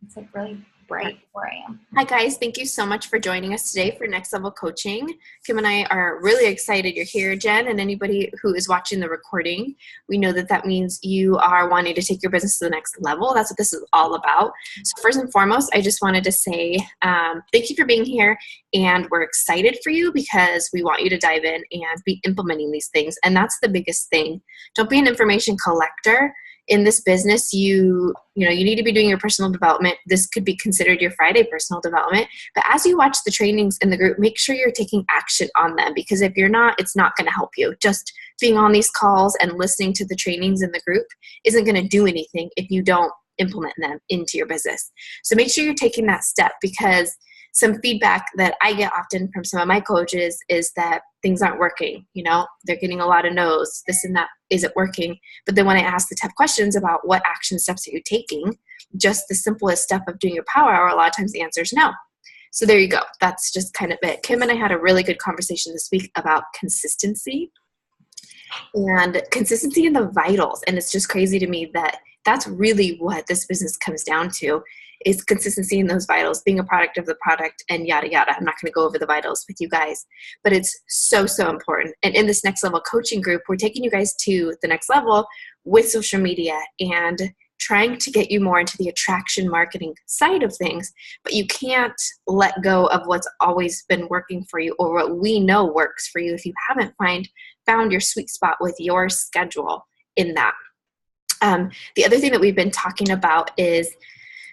It's like really bright where I am. Hi guys, thank you so much for joining us today for Next Level Coaching. Kim and I are really excited you're here, Jen, and anybody who is watching the recording. We know that that means you are wanting to take your business to the next level. That's what this is all about. So first and foremost, I just wanted to say thank you for being here, and we're excited for you because we want you to dive in and be implementing these things, and that's the biggest thing. Don't be an information collector. In this business, you need to be doing your personal development. This could be considered your Friday personal development. But as you watch the trainings in the group, make sure you're taking action on them, because if you're not, it's not going to help you. Just being on these calls and listening to the trainings in the group isn't going to do anything if you don't implement them into your business. So make sure you're taking that step, because some feedback that I get often from some of my coaches is that things aren't working. They're getting a lot of no's, this and that, is it working? But then when I ask the tough questions about what action steps are you taking, just the simplest step of doing your power hour, a lot of times the answer is no. So there you go. That's just kind of it. Kim and I had a really good conversation this week about consistency in the vitals. And it's just crazy to me that that's really what this business comes down to, is consistency in those vitals, being a product of the product, and yada, yada. I'm not going to go over the vitals with you guys, but it's so, so important. And in this Next Level Coaching group, we're taking you guys to the next level with social media and trying to get you more into the attraction marketing side of things. But you can't let go of what's always been working for you, or what we know works for you, if you haven't found your sweet spot with your schedule in that. The other thing that we've been talking about is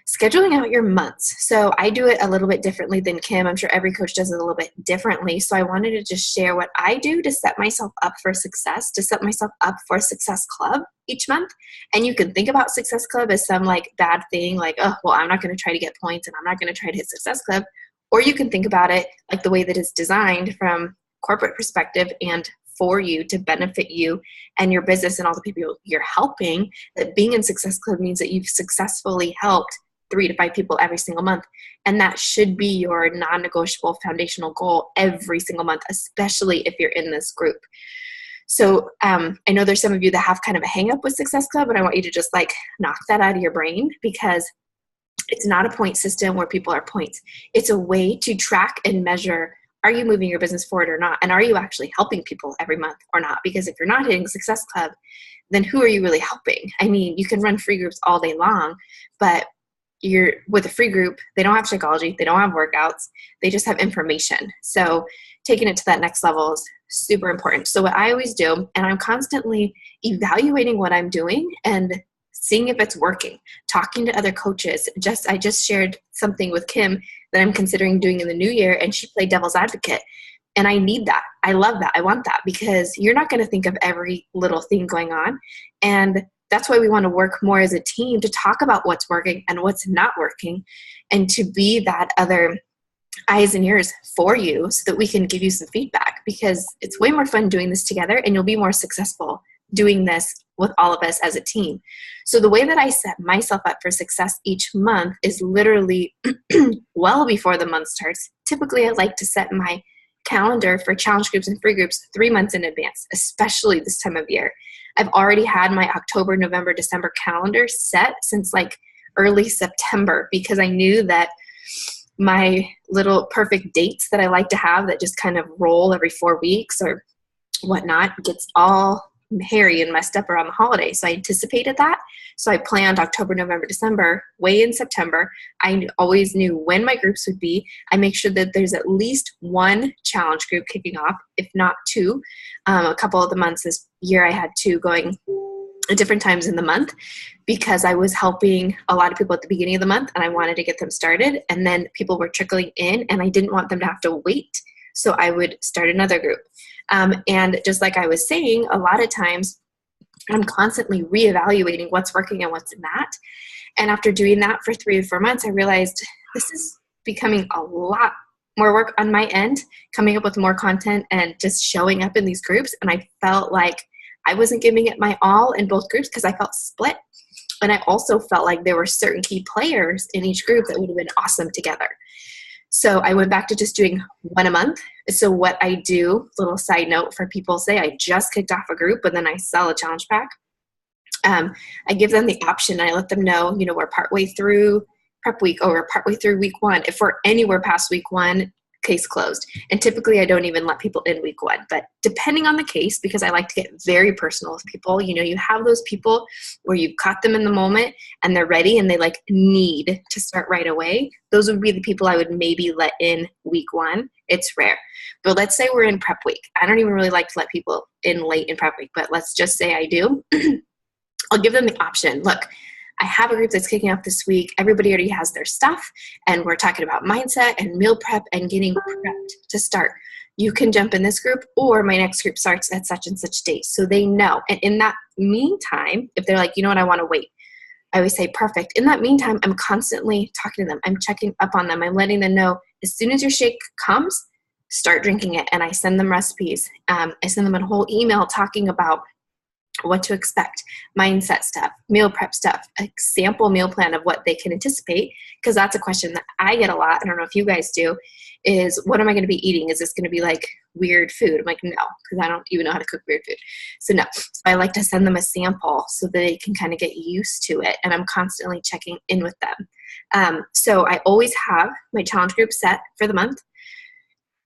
scheduling out your months. So I do it a little bit differently than Kim. I'm sure every coach does it a little bit differently. So I wanted to just share what I do to set myself up for success, to set myself up for Success Club each month. And you can think about Success Club as some bad thing, like, oh, well, I'm not going to try to get points and I'm not going to try to hit Success Club. Or you can think about it like the way that it's designed from corporate perspective and for you to benefit you and your business and all the people you're helping. That being in Success Club means that you've successfully helped 3 to 5 people every single month. And that should be your non-negotiable foundational goal every single month, especially if you're in this group. So I know there's some of you that have kind of a hang up with Success Club, and I want you to just knock that out of your brain, because it's not a point system where people are points. It's a way to track and measure, are you moving your business forward or not? And are you actually helping people every month or not? Because if you're not hitting Success Club, then who are you really helping? I mean, you can run free groups all day long, but you're with a free group, they don't have psychology, they don't have workouts, they just have information. So taking it to that next level is super important. So what I always do, and I'm constantly evaluating what I'm doing and seeing if it's working, talking to other coaches. I just shared something with Kim that I'm considering doing in the new year, and she played devil's advocate. And I need that. I love that. I want that, because you're not going to think of every little thing going on. And that's why we want to work more as a team to talk about what's working and what's not working, and to be that other eyes and ears for you so that we can give you some feedback, because it's way more fun doing this together, and you'll be more successful doing this with all of us as a team. So the way that I set myself up for success each month is literally well before the month starts. Typically, I like to set my calendar for challenge groups and free groups 3 months in advance, especially this time of year. I've already had my October, November, December calendar set since early September, because I knew that my little perfect dates that I like to have that just kind of roll every 4 weeks or whatnot gets all hairy and messed up around the holidays. So I anticipated that. So I planned October, November, December, way in September. I always knew when my groups would be. I make sure that there's at least 1 challenge group kicking off, if not 2. A couple of the months this year I had 2 going at different times in the month, because I was helping a lot of people at the beginning of the month and I wanted to get them started. And then people were trickling in and I didn't want them to have to wait. So I would start another group. And just like I was saying, a lot of times I'm constantly reevaluating what's working and what's not. And after doing that for 3 to 4 months, I realized this is becoming a lot more work on my end, coming up with more content and just showing up in these groups. And I felt like I wasn't giving it my all in both groups, because I felt split. And I also felt like there were certain key players in each group that would have been awesome together. So I went back to just doing 1 a month. So what I do, little side note for people, say I just kicked off a group and then I sell a challenge pack. I give them the option. I let them know, we're partway through prep week or we're partway through week 1. If we're anywhere past week 1, case closed. And typically I don't even let people in week 1, but depending on the case, because I like to get very personal with people, you have those people where you've caught them in the moment and they're ready and they like need to start right away. Those would be the people I would maybe let in week 1. It's rare. But let's say we're in prep week. I don't even really like to let people in late in prep week, but let's just say I do. I'll give them the option. Look, I have a group that's kicking off this week. Everybody already has their stuff, and we're talking about mindset and meal prep and getting prepped to start. You can jump in this group, or my next group starts at such and such date. So they know. And in that meantime, if they're like, you know what, I want to wait, I always say, perfect. In that meantime, I'm constantly talking to them. I'm checking up on them. I'm letting them know as soon as your shake comes, start drinking it. And I send them recipes. I send them a whole email talking about what to expect, mindset stuff, meal prep stuff, a sample meal plan of what they can anticipate, because that's a question that I get a lot. I don't know if you guys do, is what am I going to be eating? Is this going to be like weird food? I'm like, no, because I don't even know how to cook weird food. So no, so I like to send them a sample so that they can kind of get used to it. And I'm constantly checking in with them. So I always have my challenge group set for the month,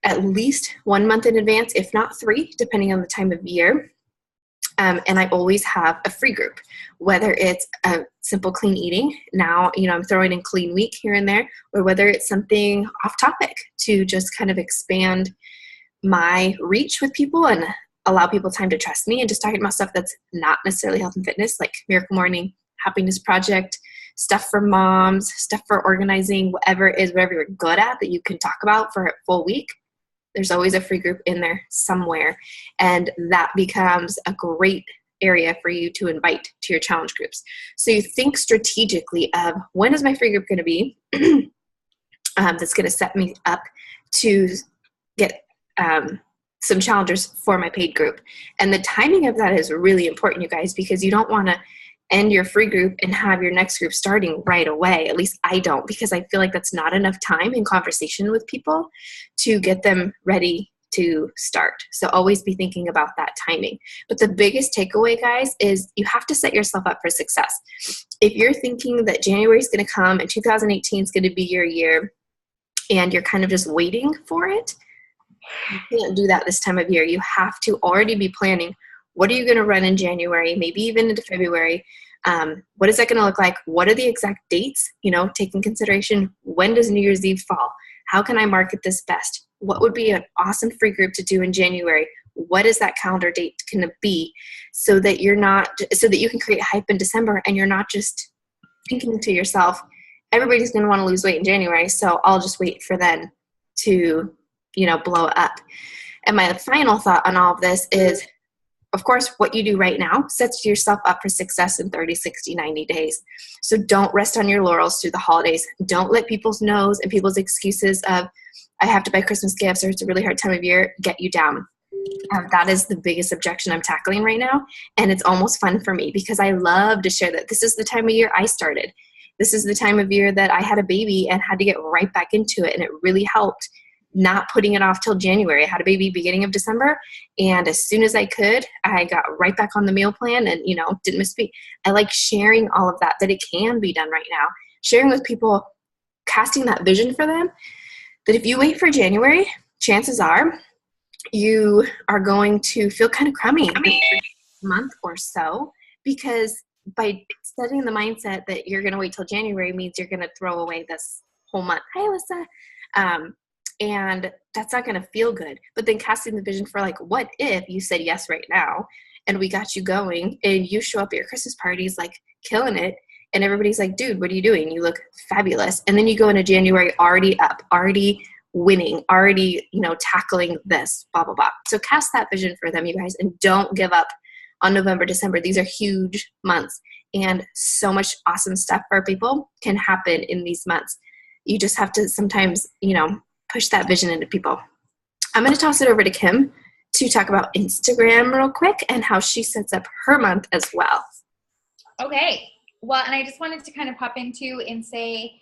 at least 1 month in advance, if not 3, depending on the time of year. And I always have a free group, whether it's a simple clean eating. Now, I'm throwing in clean week here and there, or whether it's something off topic to just kind of expand my reach with people and allow people time to trust me, and just talking about stuff that's not necessarily health and fitness, like Miracle Morning, Happiness Project, stuff for moms, stuff for organizing, whatever it is, whatever you're good at that you can talk about for a full week. There's always a free group in there somewhere. And that becomes a great area for you to invite to your challenge groups. So you think strategically of, when is my free group going to be that's going to set me up to get some challengers for my paid group. And the timing of that is really important, you guys, because you don't want to end your free group and have your next group starting right away. At least I don't, because I feel like that's not enough time in conversation with people to get them ready to start. So always be thinking about that timing. But the biggest takeaway, guys, is you have to set yourself up for success. If you're thinking that January is going to come and 2018 is going to be your year and you're kind of just waiting for it, you can't do that this time of year. You have to already be planning. What are you going to run in January, maybe even into February? What is that going to look like? What are the exact dates? Take in consideration, when does New Year's Eve fall? How can I market this best? What would be an awesome free group to do in January? What is that calendar date going to be, so that you can create hype in December and you're not just thinking to yourself, everybody's going to want to lose weight in January, so I'll just wait for them to, blow up. And my final thought on all of this is, of course, what you do right now sets yourself up for success in 30, 60, 90 days. So don't rest on your laurels through the holidays. Don't let people's no's and people's excuses of, I have to buy Christmas gifts or it's a really hard time of year, get you down. That is the biggest objection I'm tackling right now. And it's almost fun for me because I love to share that this is the time of year I started. This is the time of year that I had a baby and had to get right back into it. And it really helped not putting it off till January. I had a baby beginning of December, and as soon as I could, I got right back on the meal plan and, didn't miss a beat. I like sharing all of that it can be done right now. Sharing with people, casting that vision for them, that if you wait for January, chances are you are going to feel kind of crummy for a month or so, because by setting the mindset that you're going to wait till January means you're going to throw away this whole month. Hi, Alyssa. And that's not going to feel good. But then casting the vision for, like, what if you said yes right now and we got you going and you show up at your Christmas parties like killing it, and everybody's like, dude, what are you doing? You look fabulous. And then you go into January already up, already winning, already, tackling this, blah, blah, blah. So cast that vision for them, you guys, and don't give up on November, December. These are huge months, and so much awesome stuff for people can happen in these months. You just have to sometimes, push that vision into people. I'm going to toss it over to Kim to talk about Instagram real quick and how she sets up her month as well. Okay. Well, and I just wanted to kind of pop into and say,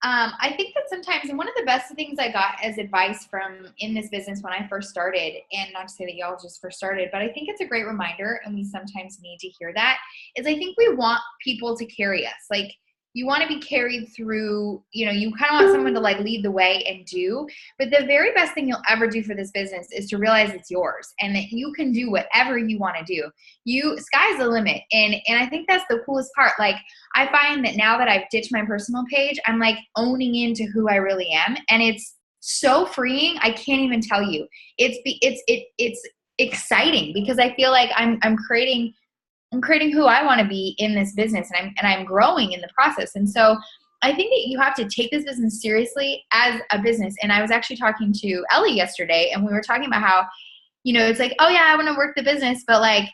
I think that sometimes, and one of the best things I got as advice from in this business when I first started, and not to say that y'all just first started, but I think it's a great reminder, and we sometimes need to hear that, is I think we want people to carry us. Like, You want to be carried through, you know, you kind of want someone to like lead the way and do. But the very best thing you'll ever do for this business is to realize it's yours and that you can do whatever you want to do. Sky's the limit. And I think that's the coolest part. Like, I find that now that I've ditched my personal page, I'm like owning into who I really am. And it's so freeing. I can't even tell you. It's exciting because I feel like I'm creating who I want to be in this business, and I'm growing in the process. And so I think that you have to take this business seriously as a business. And I was actually talking to Ellie yesterday, and we were talking about how, you know, it's like, oh yeah, I want to work the business, but like,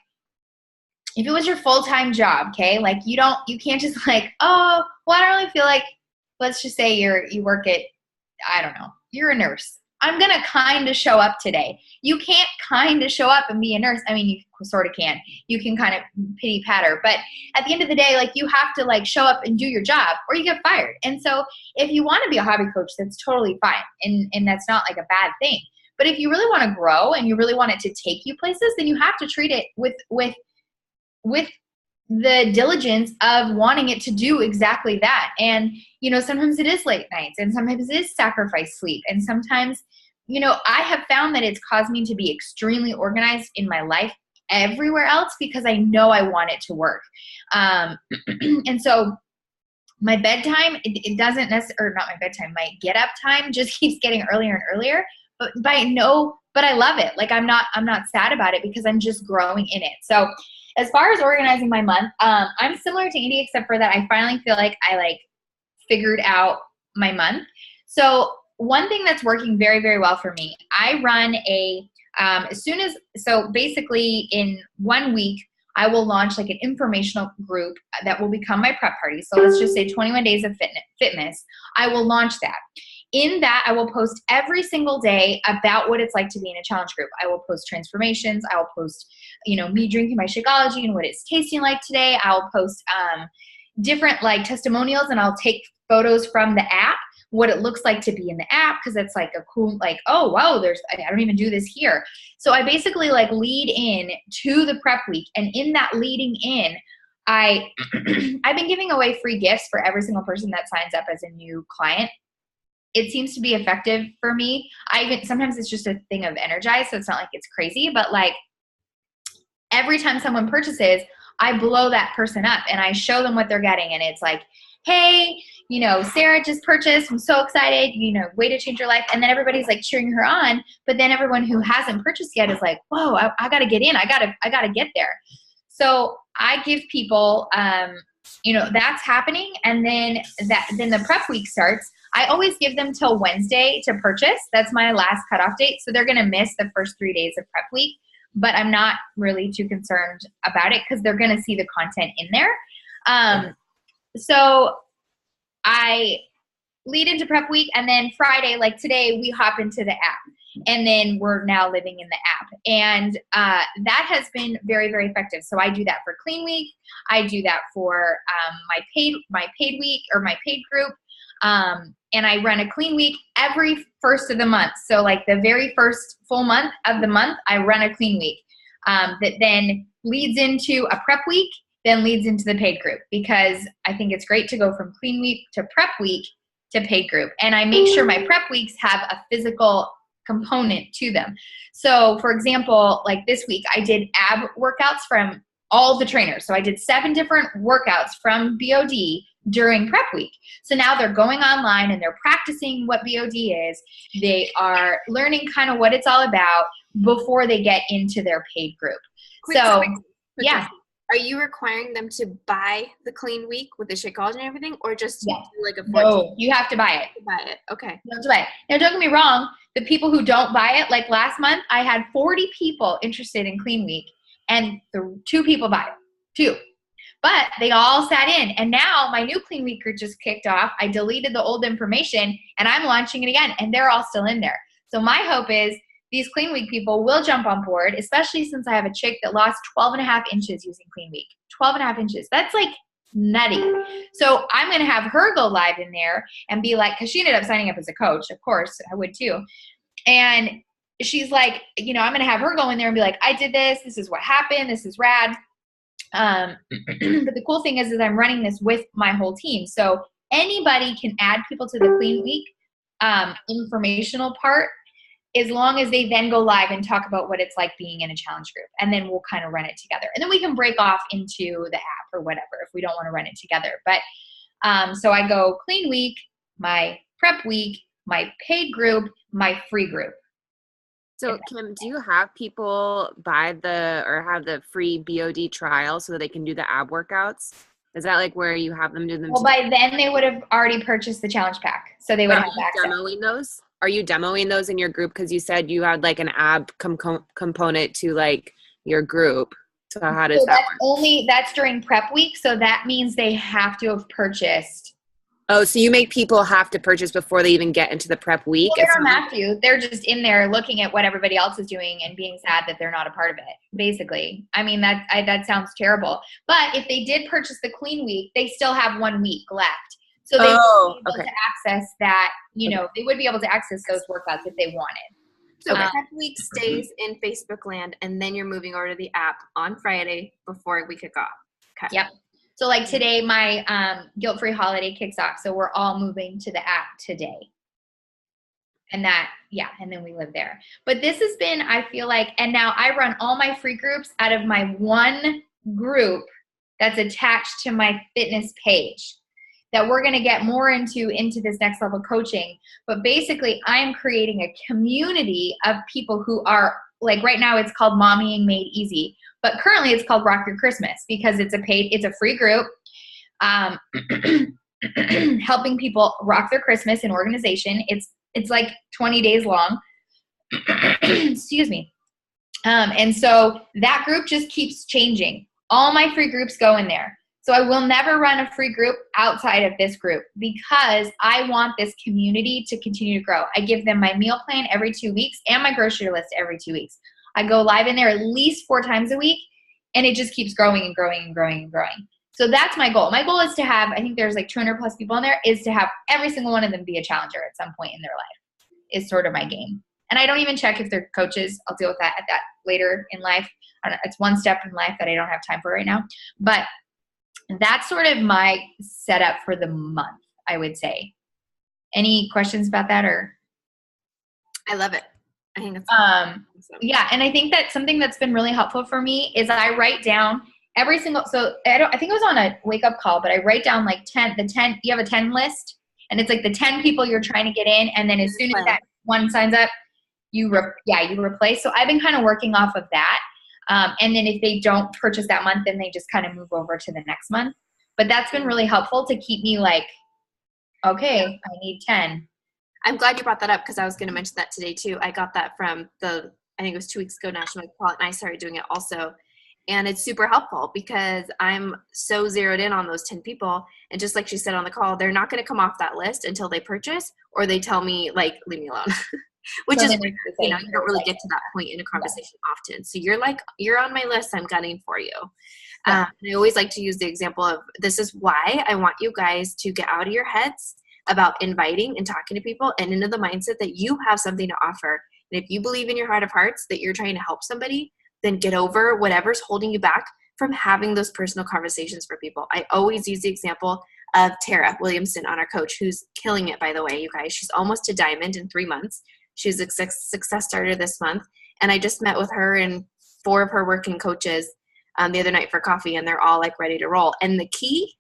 if it was your full-time job, okay, like you can't just like, oh, well, I don't really feel like, let's just say you work at, I don't know, you're a nurse. I'm going to kind of show up today. You can't kind of show up and be a nurse. I mean, you sort of can. You can kind of pity patter. But at the end of the day, like, you have to like show up and do your job or you get fired. And so if you want to be a hobby coach, that's totally fine. And that's not like a bad thing. But if you really want to grow and you really want it to take you places, then you have to treat it with the diligence of wanting it to do exactly that. And, you know, sometimes it is late nights and sometimes it is sacrifice sleep. And sometimes, you know, I have found that it's caused me to be extremely organized in my life everywhere else because I know I want it to work. And so my bedtime, it doesn't necessarily, or not my bedtime, my get up time just keeps getting earlier and earlier. But I love it. Like, I'm not sad about it because I'm just growing in it. So as far as organizing my month, I'm similar to Andy, except for that I finally feel like I like figured out my month. So one thing that's working very, very well for me, I run so basically in 1 week, I will launch like an informational group that will become my prep party. So let's just say 21 days of fitness. I will launch that. In that, I will post every single day about what it's like to be in a challenge group. I will post transformations. I will post, you know, me drinking my Shakeology and what it's tasting like today. I'll post different like testimonials, and I'll take photos from the app, what it looks like to be in the app, because it's like a cool, like, oh, wow, I don't even do this here. So I basically like lead in to the prep week. And in that leading in, I've been giving away free gifts for every single person that signs up as a new client. It seems to be effective for me. Sometimes it's just a thing of energize, so it's not like it's crazy, but like every time someone purchases, I blow that person up and I show them what they're getting. And it's like, hey, you know, Sarah just purchased. I'm so excited, you know, way to change your life. And then everybody's like cheering her on. But then everyone who hasn't purchased yet is like, whoa, I got to get in. I got to get there. So I give people, you know, that's happening. And then the prep week starts. I always give them till Wednesday to purchase. That's my last cutoff date. So they're going to miss the first 3 days of prep week, but I'm not really too concerned about it because they're going to see the content in there. So I lead into prep week, and then Friday, like today, we hop into the app, and then we're now living in the app. And that has been very, very effective. So I do that for Clean Week. I do that for my paid week or my paid group. And I run a Clean Week every first of the month. So like the very first full month of the month, I run a Clean Week that then leads into a prep week, then leads into the paid group, because I think it's great to go from Clean Week to prep week to paid group. And I make sure my prep weeks have a physical component to them. So for example, like this week, I did ab workouts from all the trainers. So I did 7 different workouts from BOD during prep week. So now they're going online and they're practicing what BOD is. They are learning kind of what it's all about before they get into their paid group. Yeah. Are you requiring them to buy the Clean Week with the Shakeology and everything, or just do like a 14? No, you have to buy it. Okay. You have to buy it. Now, don't get me wrong. The people who don't buy it, like last month, I had 40 people interested in Clean Week, and the 2 people bought it. 2. But they all sat in. And now my new Clean Week group just kicked off. I deleted the old information, and I'm launching it again, and they're all still in there. So my hope is these Clean Week people will jump on board, especially since I have a chick that lost 12.5 inches using Clean Week. 12.5 inches. That's like nutty. So I'm going to have her go live in there and be like, because she ended up signing up as a coach. Of course, I would too. And she's like, you know, I'm going to have her go in there and be like, I did this. This is what happened. This is rad. But the cool thing is I'm running this with my whole team. So anybody can add people to the Clean Week informational part, as long as they then go live and talk about what it's like being in a challenge group. And then we'll kind of run it together. And then we can break off into the app or whatever if we don't want to run it together. But so I go Clean Week, my prep week, my paid group, my free group. So Kim, do you have people buy or have the free BOD trial so that they can do the ab workouts? Is that like where you have them do them? Well, by then they would have already purchased the challenge pack. So they would have access. Demoing those? Are you demoing those in your group? Because you said you had like an ab component to like your group. So how does that work? That's during prep week. So that means they have to have purchased. Oh, so you make people have to purchase before they even get into the prep week? Well, they don't have to. They're just in there looking at what everybody else is doing and being sad that they're not a part of it, basically. I mean, that sounds terrible. But if they did purchase the Clean Week, they still have 1 week left. So they would be able to access that, they would be able to access those workouts if they wanted. So prep week stays in Facebook land, and then you're moving over to the app on Friday before we kick off. Okay. Yep. So like today, my guilt-free holiday kicks off. So we're all moving to the app today. And and then we live there. But this has been, I feel like, and now I run all my free groups out of my one group that's attached to my fitness page that we're going to get more into this next level coaching. But basically, I'm creating a community of people who are, like right now it's called Mommying Made Easy. But currently it's called Rock Your Christmas because it's a free group helping people rock their Christmas in organization. It's like 20 days long. Excuse me. And so that group just keeps changing. All my free groups go in there. So I will never run a free group outside of this group because I want this community to continue to grow. I give them my meal plan every 2 weeks and my grocery list every 2 weeks. I go live in there at least 4 times a week, and it just keeps growing and growing and growing and growing. So that's my goal. My goal is to have, I think there's like 200 plus people in there, is to have every single one of them be a challenger at some point in their life is sort of my game. And I don't even check if they're coaches. I'll deal with that later in life. It's one step in life that I don't have time for right now. But that's sort of my setup for the month, I would say. Any questions about that or? I love it. I think it's yeah, and I think that something that's been really helpful for me is I write down every single, so I think it was on a wake up call, but I write down like 10, you have a 10 list and it's like the 10 people you're trying to get in. And then as soon as that one signs up, you replace. So I've been kind of working off of that. And then if they don't purchase that month, then they just kind of move over to the next month. But that's been really helpful to keep me like, okay, I need 10. I'm glad you brought that up because I was going to mention that today too. I got that from I think it was 2 weeks ago, National Call, and I started doing it also. And it's super helpful because I'm so zeroed in on those 10 people. And just like she said on the call, they're not going to come off that list until they purchase or they tell me, like, leave me alone. Which is, you don't really get to that point in a conversation often. So you're like, you're on my list. I'm gunning for you. I always like to use the example of this is why I want you guys to get out of your heads about inviting and talking to people and into the mindset that you have something to offer. And if you believe in your heart of hearts that you're trying to help somebody, then get over whatever's holding you back from having those personal conversations for people. I always use the example of Tara Williamson on our coach, who's killing it, by the way, you guys. She's almost to diamond in 3 months. She's a success starter this month. And I just met with her and 4 of her working coaches the other night for coffee, and they're all like ready to roll. And the key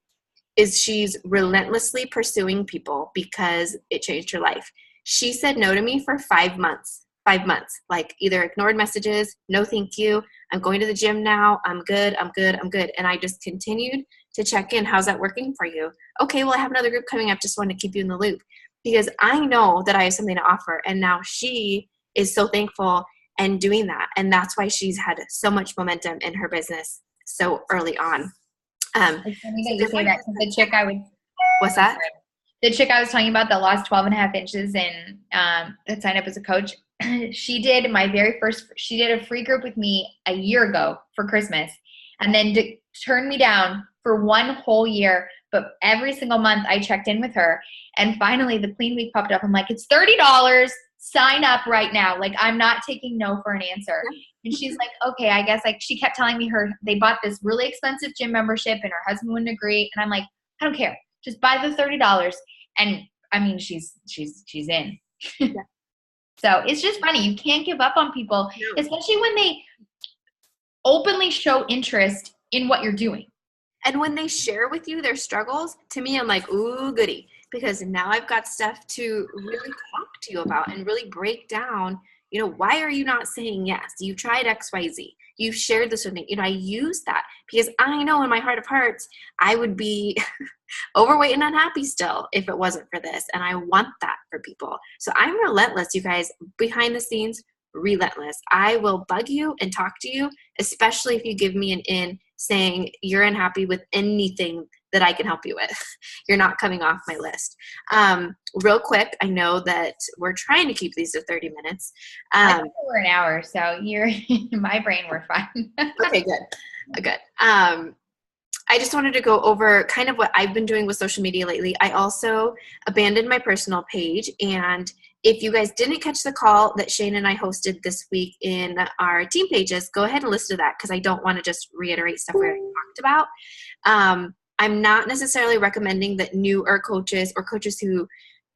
is she's relentlessly pursuing people because it changed her life. She said no to me for 5 months. 5 months, like either ignored messages, no thank you, I'm going to the gym now, I'm good. And I just continued to check in. How's that working for you? Okay, well, I have another group coming up. Just wanted to keep you in the loop because I know that I have something to offer. And now she is so thankful and doing that. And that's why she's had so much momentum in her business so early on. It's funny that you say that because the chick What's that? The chick I was talking about that lost 12 and a half inches and that signed up as a coach, she did a free group with me a year ago for Christmas and then turned me down for 1 whole year. But every single month I checked in with her and finally the Clean Week popped up. I'm like, it's $30. sign up right now. Like, I'm not taking no for an answer. And she's like, okay, I guess. Like, she kept telling me they bought this really expensive gym membership and her husband wouldn't agree. And I'm like, I don't care. Just buy the $30. And I mean, she's in. Yeah. So it's just funny. You can't give up on people, especially when they openly show interest in what you're doing. And when they share with you their struggles, to me, I'm like, ooh, goody. Because now I've got stuff to really talk to you about and really break down, why are you not saying yes? You tried XYZ. You've shared this with me. I use that because I know in my heart of hearts, I would be overweight and unhappy still if it wasn't for this. And I want that for people. So I'm relentless, you guys, behind the scenes, relentless. I will bug you and talk to you, especially if you give me an in saying you're unhappy with anything that I can help you with. You're not coming off my list. Real quick, I know that we're trying to keep these to 30 minutes. I think we're an hour, so you're in my brain, we're fine. Okay, good. I just wanted to go over kind of what I've been doing with social media lately. I also abandoned my personal page, and if you guys didn't catch the call that Shane and I hosted this week in our team pages, go ahead and listen to that because I don't want to just reiterate stuff we already talked about. I'm not necessarily recommending that newer coaches or coaches who,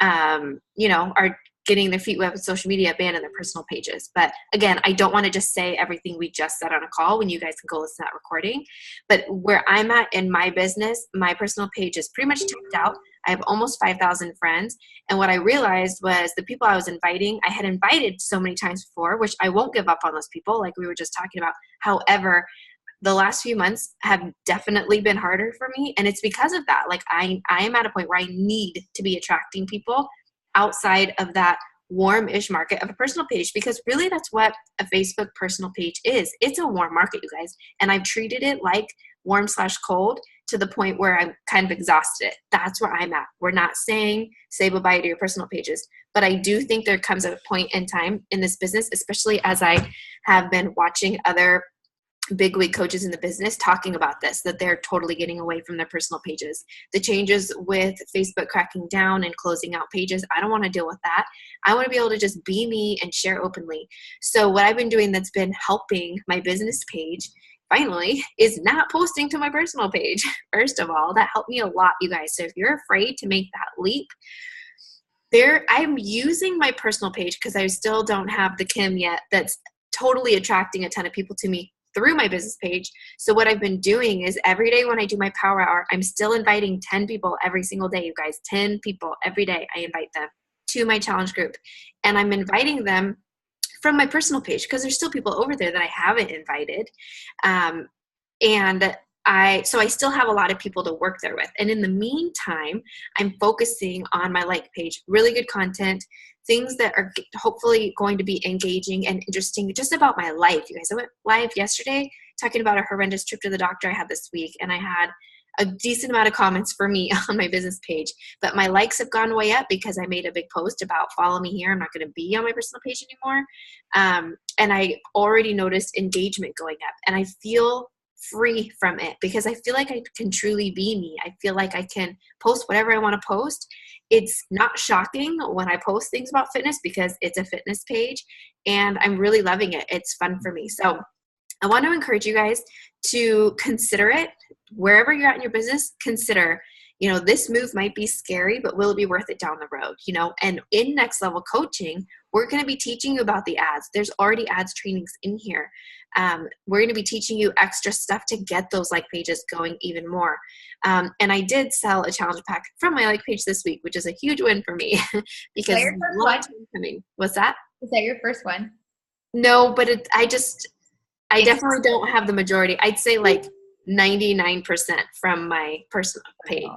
are getting their feet wet with social media abandon their personal pages. But again, I don't want to just say everything we just said on a call when you guys can go listen to that recording. But where I'm at in my business, my personal page is pretty much tapped out. I have almost 5,000 friends. And what I realized was the people I was inviting, I had invited so many times before, which I won't give up on those people like we were just talking about. However, the last few months have definitely been harder for me. And it's because of that. Like I am at a point where I need to be attracting people outside of that warm-ish market of a personal page, because really that's what a Facebook personal page is. It's a warm market, you guys. And I've treated it like warm/cold to the point where I'm kind of exhausted. That's where I'm at. We're not saying say bye-bye to your personal pages, but I do think there comes a point in time in this business, especially as I have been watching other big wig coaches in the business talking about this, that they're totally getting away from their personal pages. The changes with Facebook cracking down and closing out pages, I don't want to deal with that. I want to be able to just be me and share openly. So what I've been doing that's been helping my business page finally is not posting to my personal page. First of all, that helped me a lot, you guys. So if you're afraid to make that leap, I'm using my personal page because I still don't have the Kim yet that's totally attracting a ton of people to me through my business page. So what I've been doing is every day when I do my power hour, I'm still inviting 10 people every single day, you guys. 10 people every day. I invite them to my challenge group, and I'm inviting them from my personal page because there's still people over there that I haven't invited. So I still have a lot of people to work there with. And in the meantime, I'm focusing on my like page, really good content, things that are hopefully going to be engaging and interesting just about my life. You guys, I went live yesterday talking about a horrendous trip to the doctor I had this week, and I had a decent amount of comments for me on my business page, but my likes have gone way up because I made a big post about follow me here. I'm not going to be on my personal page anymore. And I already noticed engagement going up, and I feel free from it because I feel like I can truly be me. I feel like I can post whatever I want to post. It's not shocking when I post things about fitness because it's a fitness page, and I'm really loving it. It's fun for me. So I want to encourage you guys to consider it. Wherever you're at in your business, consider, this move might be scary, but will it be worth it down the road? And in Next Level Coaching, we're going to be teaching you about the ads. There's already ads trainings in here. We're going to be teaching you extra stuff to get those like pages going even more. And I did sell a challenge pack from my like page this week, which is a huge win for me because Is that your first one? Coming. What's that? Is that your first one? No, but I definitely don't have the majority. I'd say like 99% from my personal page.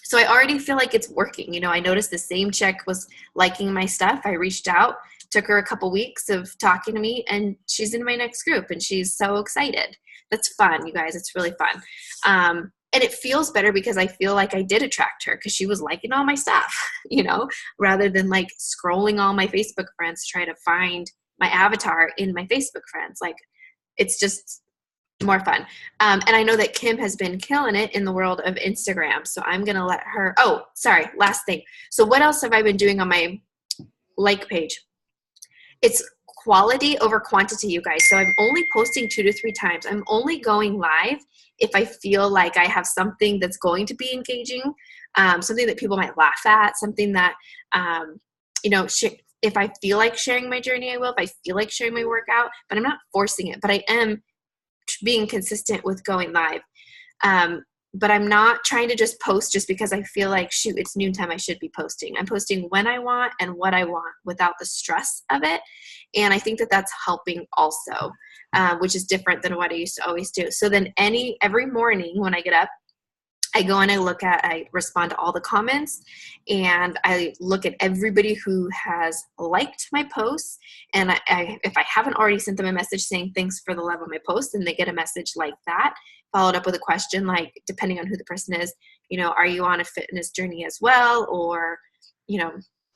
So I already feel like it's working. I noticed the same chick was liking my stuff. I reached out, took her a couple weeks of talking to me, and she's in my next group, and she's so excited. That's fun, you guys. It's really fun. And it feels better because I feel like I did attract her because she was liking all my stuff, rather than like scrolling all my Facebook friends to try to find my avatar in my Facebook friends. Like, it's just more fun. And I know that Kim has been killing it in the world of Instagram. So I'm going to let her, last thing. So what else have I been doing on my like page. It's quality over quantity, you guys. So I'm only posting 2 to 3 times. I'm only going live if I feel like I have something that's going to be engaging, something that people might laugh at, something that, if I feel like sharing my journey, I will. If I feel like sharing my workout, but I'm not forcing it. But I am being consistent with going live. But I'm not trying to just post just because I feel like, shoot, it's noontime, I should be posting. I'm posting when I want and what I want without the stress of it. And I think that that's helping also, which is different than what I used to always do. So then every morning when I get up, I go and I respond to all the comments, and I look at everybody who has liked my posts. And if I haven't already sent them a message saying thanks for the love of my post, and they get a message like that, followed up with a question like, depending on who the person is, are you on a fitness journey as well? Or,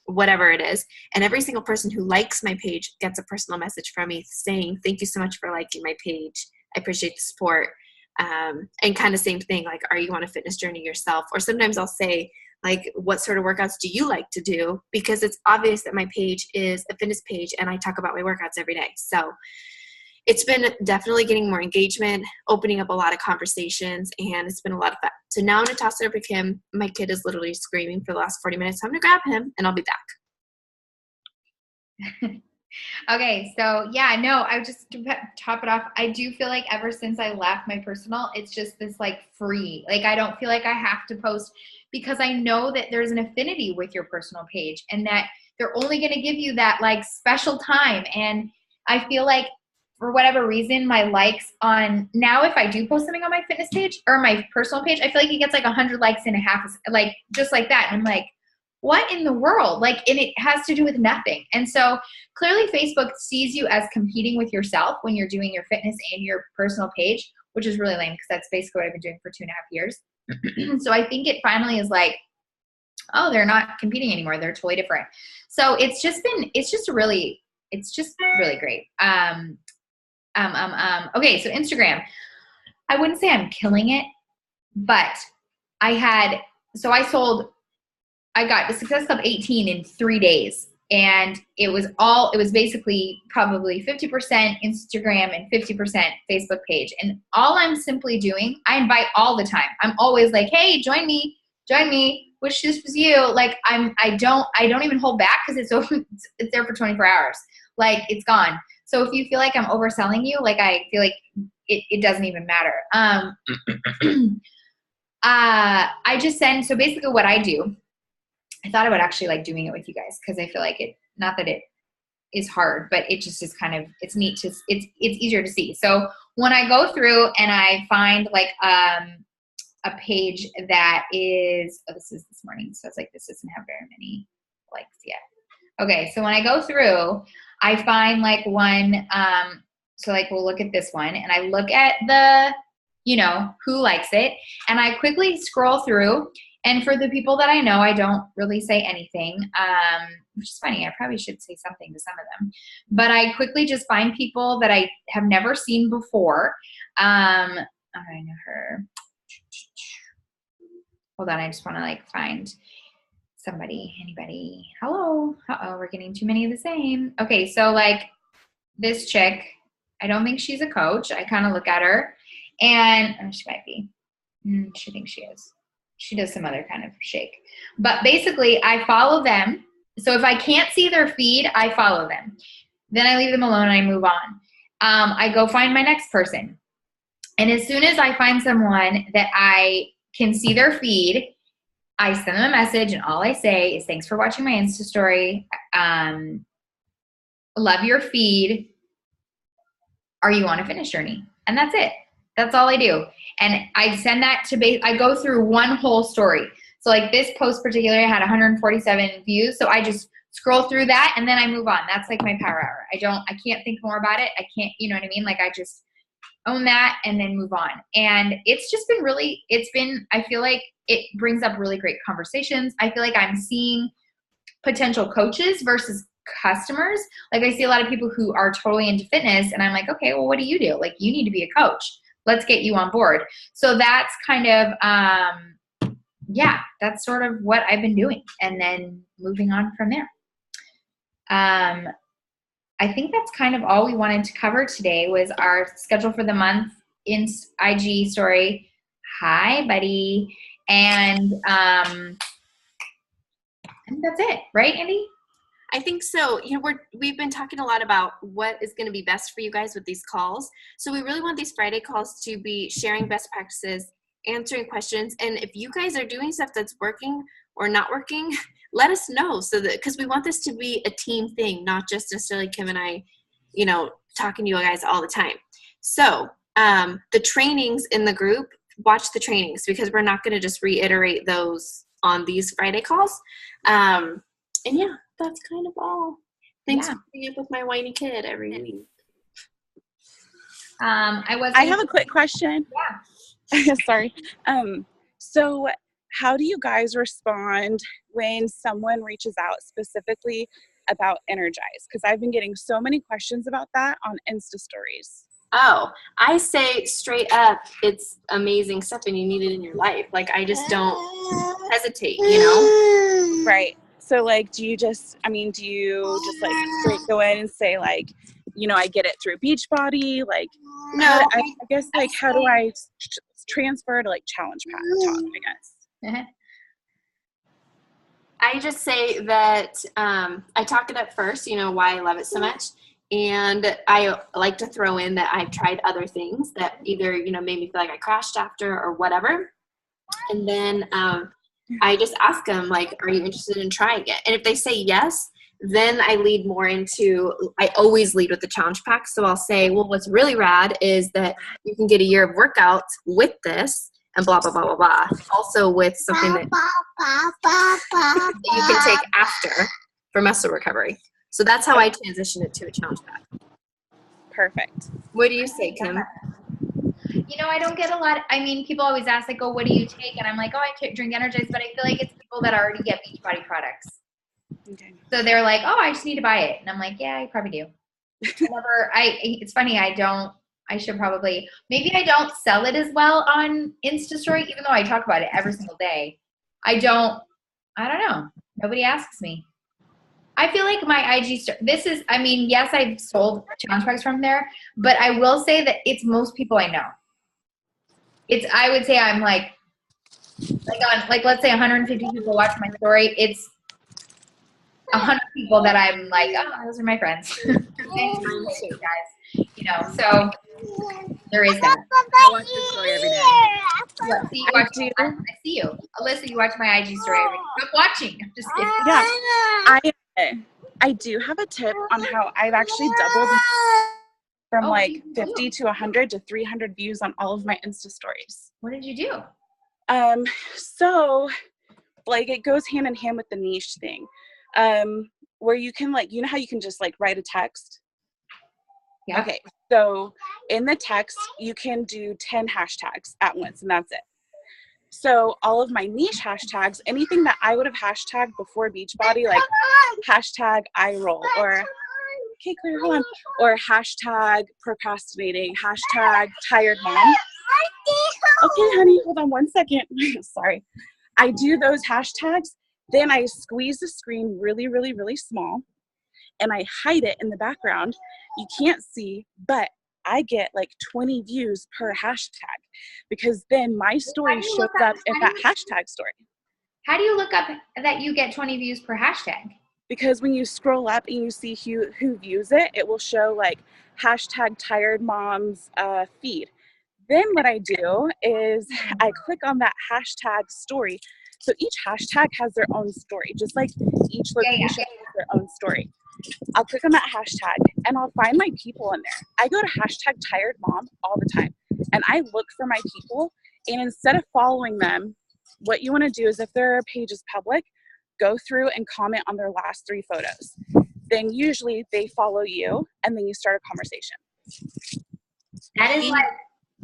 whatever it is. And every single person who likes my page gets a personal message from me saying, thank you so much for liking my page. I appreciate the support. And kind of same thing, like, are you on a fitness journey yourself? Or sometimes I'll say, like, what sort of workouts do you like to do? Because it's obvious that my page is a fitness page and I talk about my workouts every day. So it's been definitely getting more engagement, opening up a lot of conversations, and it's been a lot of fun. So now I'm going to toss it over to Kim. My kid is literally screaming for the last 40 minutes. So I'm going to grab him and I'll be back. Okay, so yeah, no, I just to top it off, I do feel like ever since I left my personal, it's just this like free, like I don't feel like I have to post, because I know that there's an affinity with your personal page and that they're only going to give you that like special time. And I feel like for whatever reason, my likes on now, if I do post something on my fitness page or my personal page, I feel like it gets like 100 likes and a half, like just like that. And I'm like, what in the world? Like, and it has to do with nothing. And so clearly Facebook sees you as competing with yourself when you're doing your fitness and your personal page, which is really lame because that's basically what I've been doing for 2.5 years. So I think it finally is like, oh, they're not competing anymore. They're totally different. So it's just really great. Okay. So Instagram, I wouldn't say I'm killing it, but I got the Success Club 18 in 3 days. And it was basically probably 50% Instagram and 50% Facebook page. And all I'm simply doing, I invite all the time. I'm always like, hey, join me. Wish this was you. Like I don't even hold back because it's there for 24 hours. Like it's gone. So if you feel like I'm overselling you, like I feel like it doesn't even matter. I just send, so basically what I do, I thought I would actually like doing it with you guys because I feel like not that it is hard, but it just is kind of, it's neat to, it's easier to see. So when I go through and I find like a page that is, this is this morning, so it's like this doesn't have very many likes yet. Okay, so when I go through, I find like one, so like we'll look at this one and I look at the, who likes it, and I quickly scroll through. And for the people that I know, I don't really say anything, which is funny. I probably should say something to some of them. But I quickly just find people that I have never seen before. I know her. Hold on, I just want to like find anybody. Hello. Uh-oh, we're getting too many of the same. Okay, so like this chick, I don't think she's a coach. I kind of look at her and she might be. She thinks she is. She does some other kind of shake. But basically, I follow them. So if I can't see their feed, I follow them. Then I leave them alone and I move on. I go find my next person. And as soon as I find someone that I can see their feed, I send them a message and all I say is, thanks for watching my Insta story. Love your feed. Are you on a fitness journey? And that's it. That's all I do. And I send that I go through one whole story. So like this post particularly had 147 views. So I just scroll through that and then I move on. That's like my power hour. I can't think more about it. I can't, you know what I mean? Like I just own that and then move on. And it's just been I feel like it brings up really great conversations. I feel like I'm seeing potential coaches versus customers. Like I see a lot of people who are totally into fitness and I'm like, okay, well, what do you do? Like you need to be a coach. Let's get you on board. So that's kind of, that's sort of what I've been doing and then moving on from there. I think that's kind of all we wanted to cover today was our schedule for the month in IG story. Hi, buddy. And I think that's it, right, Andy? I think so. We've been talking a lot about what is going to be best for you guys with these calls. So we really want these Friday calls to be sharing best practices, answering questions. And if you guys are doing stuff that's working or not working, let us know, so that, because we want this to be a team thing, not just necessarily Kim and I, talking to you guys all the time. So the trainings in the group, watch the trainings, because we're not going to just reiterate those on these Friday calls. And yeah, that's kind of all. Thanks for putting up with my whiny kid every week. I have a quick question. Yeah. Sorry. So how do you guys respond when someone reaches out specifically about Energize? Because I've been getting so many questions about that on Insta stories. Oh, I say straight up, it's amazing stuff and you need it in your life. Like, I just don't hesitate, Right. So, like, do you just like straight go in and say, like, I get it through Beachbody? Like, no, I guess, like, how do I transfer to, like, Challenge Pack talk, I guess? I just say that I talk it up first, why I love it so much. And I like to throw in that I've tried other things that either, made me feel like I crashed after or whatever. And then I just ask them, like, are you interested in trying it? And if they say yes, then I lead more into, I always lead with the challenge pack. So I'll say, well, what's really rad is that you can get a year of workouts with this and blah, blah, blah, blah, blah. Also with something that you can take after for muscle recovery. So that's how I transition it to a challenge pack. Perfect. What do you say, Kim? I don't get a lot. People always ask, like, oh, what do you take? And I'm like, oh, I drink Energize, but I feel like it's people that already get Beachbody products. Okay. So they're like, oh, I just need to buy it. And I'm like, yeah, you probably do. It's funny. I should probably, maybe I don't sell it as well on Insta story, even though I talk about it every single day. I don't know. Nobody asks me. I feel like my IG yes, I've sold challenge packs from there, but I will say that it's most people I know. I would say I'm like on, like, let's say 150 people watch my story. It's 100 people that I'm like, oh, those are my friends. Guys. So there is that. I watch your story every day. I see you. Alyssa, you watch my IG story every day. I'm watching. I'm just kidding. Yeah. I do have a tip on how I've actually doubled from 50 to 100 to 300 views on all of my Insta stories. What did you do? So, like, it goes hand in hand with the niche thing, where you can, like, how you can just, like, write a text? Yeah. Okay. So in the text, you can do 10 hashtags at once, and that's it. So all of my niche hashtags, anything that I would have hashtagged before Beachbody, like hashtag eye roll, or okay, Claire, hold on, or hashtag procrastinating, hashtag tired mom. Okay, honey, hold on 1 second. Sorry. I do those hashtags, then I squeeze the screen really, really, really small, and I hide it in the background. You can't see, but I get like 20 views per hashtag, because then my story shows up in that hashtag story. How do you look up that you get 20 views per hashtag? Because when you scroll up and you see who views it, it will show like hashtag tired mom's feed. Then what I do is I click on that hashtag story. So each hashtag has their own story, just like each location has their own story. I'll click on that hashtag and I'll find my people in there. I go to hashtag tired mom all the time and I look for my people, and instead of following them, what you want to do is, if their page is public, go through and comment on their last 3 photos. Then usually they follow you and then you start a conversation. That is like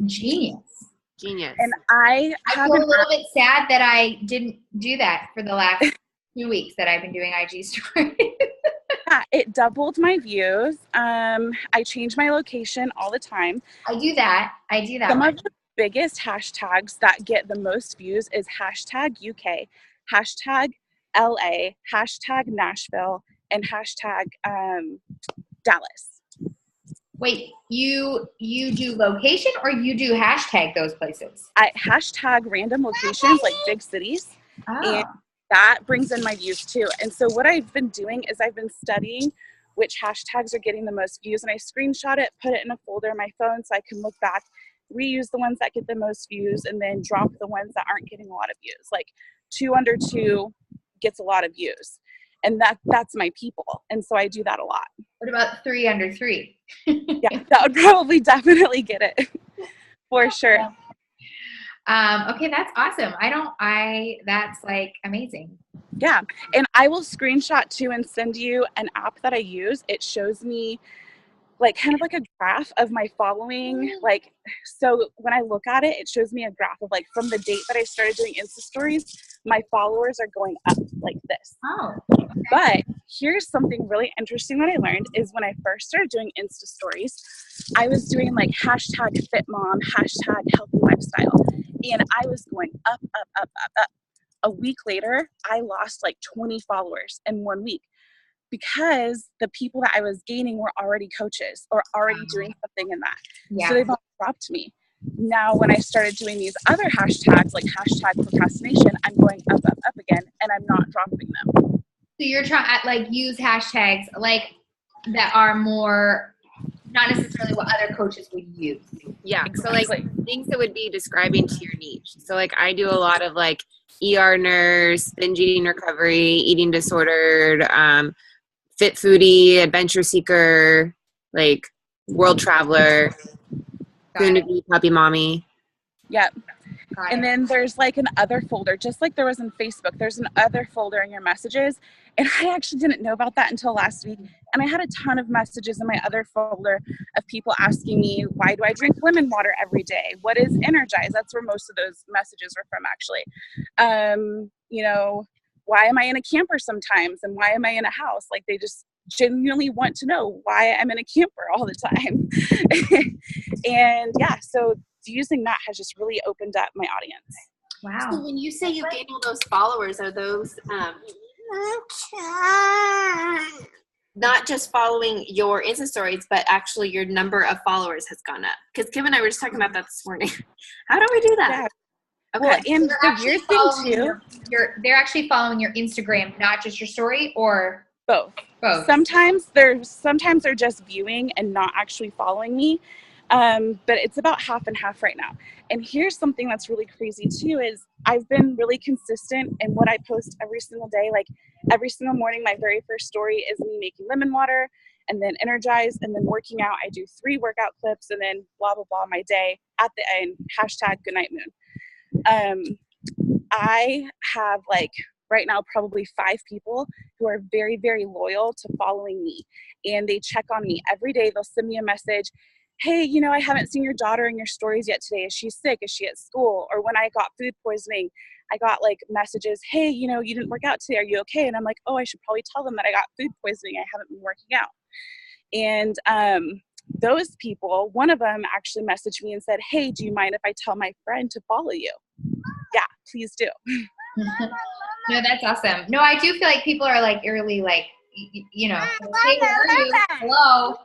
genius. And I feel a little bit sad that I didn't do that for the last 2 weeks that I've been doing IG stories. Yeah, it doubled my views. I change my location all the time. I do that. Some of the biggest hashtags that get the most views is hashtag UK, hashtag LA, hashtag Nashville, and hashtag Dallas. Wait, you do location or you do hashtag those places? I hashtag random locations like big cities, and that brings in my views too. And so what I've been doing is I've been studying which hashtags are getting the most views, and I screenshot it, put it in a folder on my phone so I can look back, reuse the ones that get the most views, and then drop the ones that aren't getting a lot of views. Like 2 under 2 gets a lot of views, and that's my people. And so I do that a lot. What about 3 under 3? Yeah, that would probably definitely get it for sure. Okay, that's awesome. That's like amazing. Yeah, and I will screenshot too and send you an app that I use. It shows me like kind of like a graph of my following. Like, so when I look at it, it shows me a graph of like from the date that I started doing Insta stories, my followers are going up like this. Oh. Okay. But here's something really interesting that I learned is when I first started doing Insta stories, I was doing like hashtag fit mom, hashtag healthy lifestyle. And I was going up, up, up, up, up. A week later, I lost like 20 followers in 1 week because the people that I was gaining were already coaches or already doing something in that. Yeah. So they've all dropped me. Now, when I started doing these other hashtags, like hashtag procrastination, I'm going up, up, up again, and I'm not dropping them. So you're trying to like use hashtags like that are more not necessarily what other coaches would use. Yeah. Exactly. So like things that would be describing to your niche. So like I do a lot of like ER nurse, binge eating recovery, eating disordered, fit foodie, adventure seeker, like world traveler, soon to be puppy mommy. Yep. And then there's like an other folder, just like there was in Facebook, there's an other folder in your messages. And I actually didn't know about that until last week. And I had a ton of messages in my other folder of people asking me, why do I drink lemon water every day? What is Energize? That's where most of those messages were from, actually. You know, why am I in a camper sometimes? And why am I in a house? Like they just genuinely want to know why I'm in a camper all the time. And yeah, so using that has just really opened up my audience. Wow. So when you say you gain all those followers, are those not just following your Insta stories, but actually your number of followers has gone up? Because Kim and I were just talking about that this morning. How do we do that? Yeah. Okay. Well, and the weird thing too, they're actually following your Instagram, not just your story, or both. Sometimes they're just viewing and not actually following me. But it's about half and half right now. And here's something that's really crazy too, is I've been really consistent in what I post every single day. Like every single morning, my very first story is me making lemon water and then Energize and then working out. I do 3 workout clips and then blah, blah, blah, my day at the end, hashtag goodnight moon. I have like right now probably 5 people who are very, very loyal to following me, and they check on me every day. They'll send me a message. Hey, you know, I haven't seen your daughter in your stories yet today. Is she sick? Is she at school? Or when I got food poisoning, I got like messages, hey, you know, you didn't work out today. Are you okay? And I'm like, oh, I should probably tell them that I got food poisoning. I haven't been working out. And those people, one of them actually messaged me and said, hey, do you mind if I tell my friend to follow you? Yeah, please do. No, that's awesome. No, I do feel like people are like early, like, you know, hey, where are you? Hello.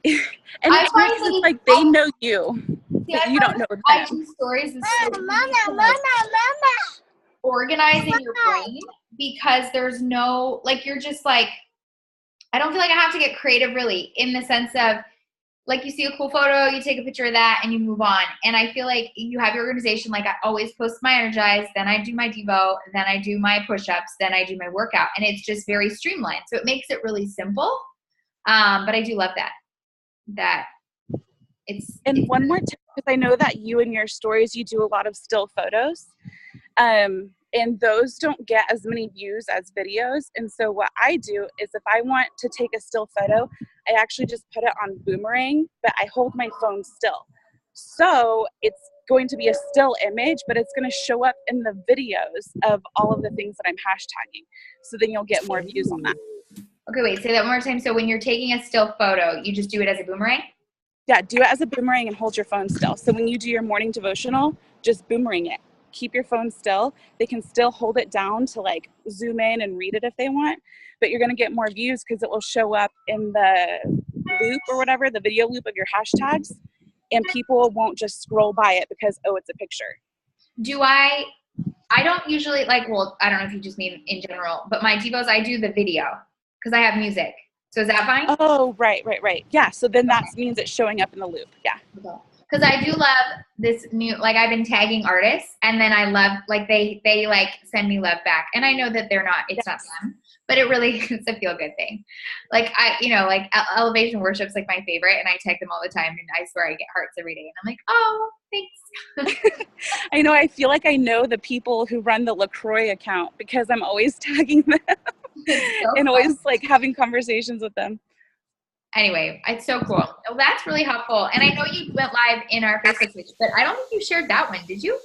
And it's weird because it's like they know you, but you don't know them. I do stories and organizing your brain, because there's no, like, you're just like, I don't feel like I have to get creative really, in the sense of like you see a cool photo, you take a picture of that and you move on. And I feel like you have your organization. Like I always post my Energize, then I do my Devo, then I do my push-ups, then I do my workout, and it's just very streamlined. So it makes it really simple. But I do love that it's one more tip, because I know that you in your stories, you do a lot of still photos, and those don't get as many views as videos. And so what I do is if I want to take a still photo, I actually just put it on Boomerang, but I hold my phone still. So it's going to be a still image, but it's going to show up in the videos of all of the things that I'm hashtagging. So then you'll get more views on that. Okay, wait, say that one more time. So when you're taking a still photo, you just do it as a boomerang? Yeah, do it as a boomerang and hold your phone still. So when you do your morning devotional, just boomerang it. keep your phone still. They can still hold it down to like zoom in and read it if they want, but you're going to get more views because it will show up in the loop or whatever, the video loop of your hashtags, and people won't just scroll by it because, oh, it's a picture. I don't usually like, well, I don't know if you just mean in general, but my Devos, I do the video because I have music. So is that fine? Oh, right. Yeah, so then that means it's showing up in the loop. Yeah. Because I do love this new, like I've been tagging artists, and then I love, like they like send me love back. And I know that it's not them, but it really is a feel good thing. Like like Elevation Worship's like my favorite, and I tag them all the time, and I swear I get hearts every day. And I'm like, oh, thanks. I know, I feel like I know the people who run the LaCroix account because I'm always tagging them and always like having conversations with them. Anyway, it's so cool. Well, that's really helpful. And I know you went live in our Facebook page, but I don't think you shared that one. Did you?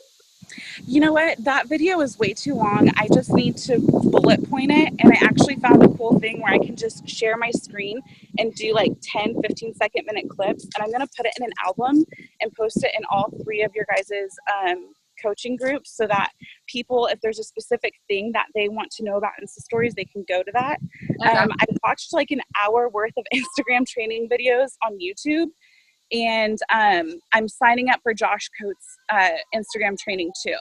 You know what? That video is way too long. I just need to bullet point it. And I actually found a cool thing where I can just share my screen and do like 10, 15-second clips. And I'm going to put it in an album and post it in all 3 of your guys's coaching groups so that people, if there's a specific thing that they want to know about Insta stories, they can go to that. I watched like an hour worth of Instagram training videos on YouTube, and I'm signing up for Josh Coates' Instagram training too.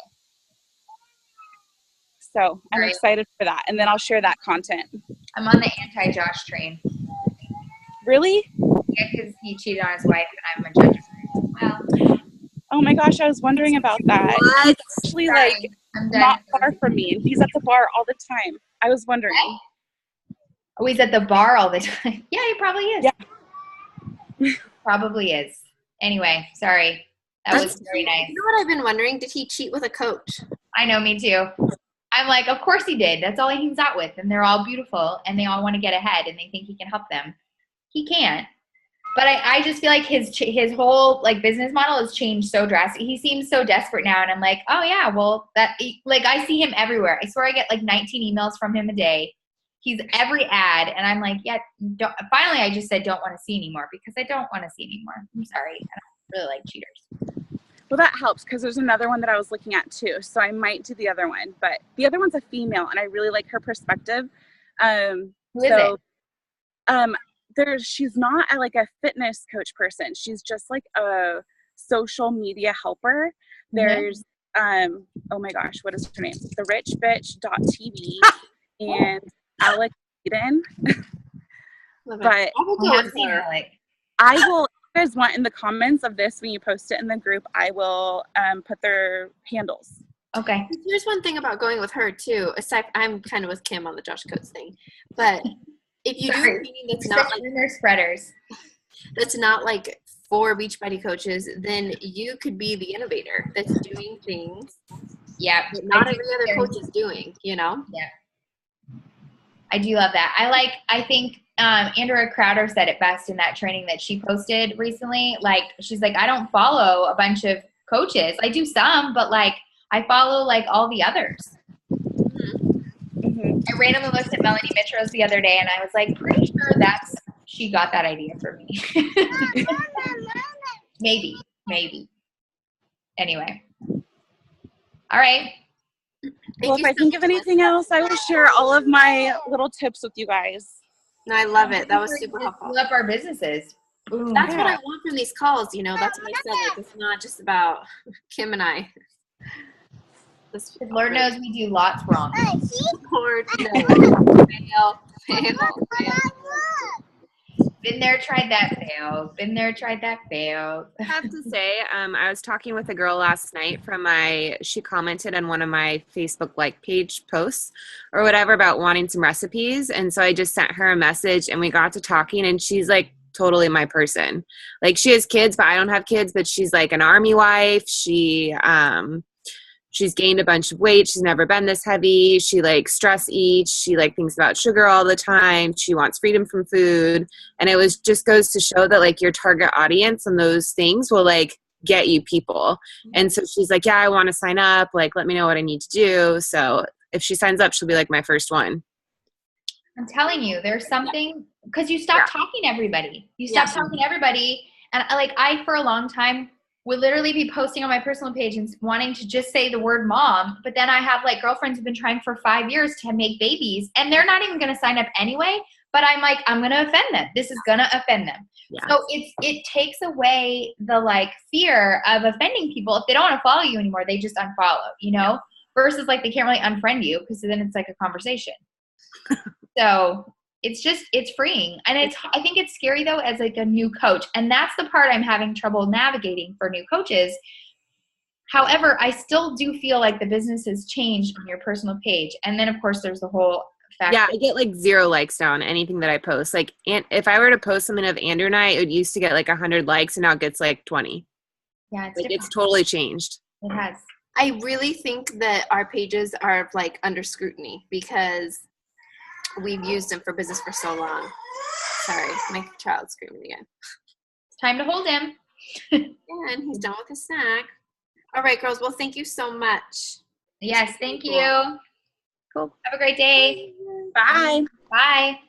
So I'm excited for that, and then I'll share that content. I'm on the anti-Josh train. Really? Yeah, because he cheated on his wife, and I'm a judge. Well. Oh my gosh, I was wondering about that. What? He's actually like not far from me, and he's at the bar all the time. I was wondering. Oh, he's at the bar all the time. Yeah, he probably is. Yeah. Probably is. Anyway, sorry. That was very nice. You know what I've been wondering? Did he cheat with a coach? I know, me too. I'm like, of course he did. That's all he hangs out with, and they're all beautiful, and they all want to get ahead, and they think he can help them. He can't. But I just feel like his whole like business model has changed so drastically. He seems so desperate now, and I'm like, oh yeah, well like I see him everywhere. I swear I get like 19 emails from him a day. He's every ad, and I'm like, yeah. Finally, I just said don't want to see anymore because I don't want to see anymore. I'm sorry, I don't really like cheaters. Well, that helps because there's another one that I was looking at too, so I might do the other one. But the other one's a female, and I really like her perspective. Who is it? She's not like a fitness coach person. She's just like a social media helper. There's oh my gosh, what is her name? TheRichBitch.tv and Alex Eden. But I will go with her. I will, if you guys want in the comments of this when you post it in the group, I will put their handles. Okay. Here's one thing about going with her too. Aside, I'm kind of with Kim on the Josh Coates thing, but if you do a meeting that's not like spreaders, that's not like for Beachbody coaches, then you could be the innovator that's doing things. Yeah. That not every other coach is doing. You know. Yeah. I do love that. I think Andrea Crowder said it best in that training that she posted recently. Like, she's like, I don't follow a bunch of coaches. I do some, but like I follow like all the others. I randomly looked at Melanie Mitros the other day, and I was like, pretty sure she got that idea for me. Maybe. Anyway. All right. Well, if I think of anything else, I will share all of my little tips with you guys. No, I love it. That was super helpful. Fill up our businesses. Boom. That's what I want from these calls. You know, that's what I said. Like, it's not just about Kim and I. Lord knows we do lots wrong. Lord knows. Fail. Been there, tried that, failed. Been there, tried that, failed. I have to say, I was talking with a girl last night she commented on one of my Facebook page posts or whatever about wanting some recipes. And so I just sent her a message and we got to talking, and she's like totally my person. Like, she has kids, but I don't have kids, but she's like an army wife. She's gained a bunch of weight. She's never been this heavy. She stress eats. She thinks about sugar all the time. She wants freedom from food. And it just goes to show that your target audience and those things will get you people. And so she's like, yeah, I want to sign up. Let me know what I need to do. So if she signs up, she'll be my first one. I'm telling you, there's something, because you stop talking to everybody. You stop talking to everybody. And I for a long time, will literally be posting on my personal page and wanting to just say the word mom. But then I have like girlfriends who've been trying for 5 years to make babies and they're not even going to sign up anyway. But I'm like, I'm going to offend them. This is going to offend them. Yeah. So it takes away the like fear of offending people. If they don't want to follow you anymore, they just unfollow, you know, versus like they can't really unfriend you because then it's like a conversation. So it's freeing. And I think it's scary though, as like a new coach. And that's the part I'm having trouble navigating for new coaches. However, I still do feel like the business has changed on your personal page. And then of course there's the whole fact. Yeah, I get like 0 likes now on anything that I post. Like, and if I were to post something of Andrew and I, it used to get like 100 likes and now it gets like 20. Yeah, it's totally changed. It has. I really think that our pages are like under scrutiny because we've used them for business for so long. Sorry, my child's screaming again. It's time to hold him. And he's done with his snack. All right, girls. Well, thank you so much. Yes, thank you. Cool. Have a great day. Bye. Bye.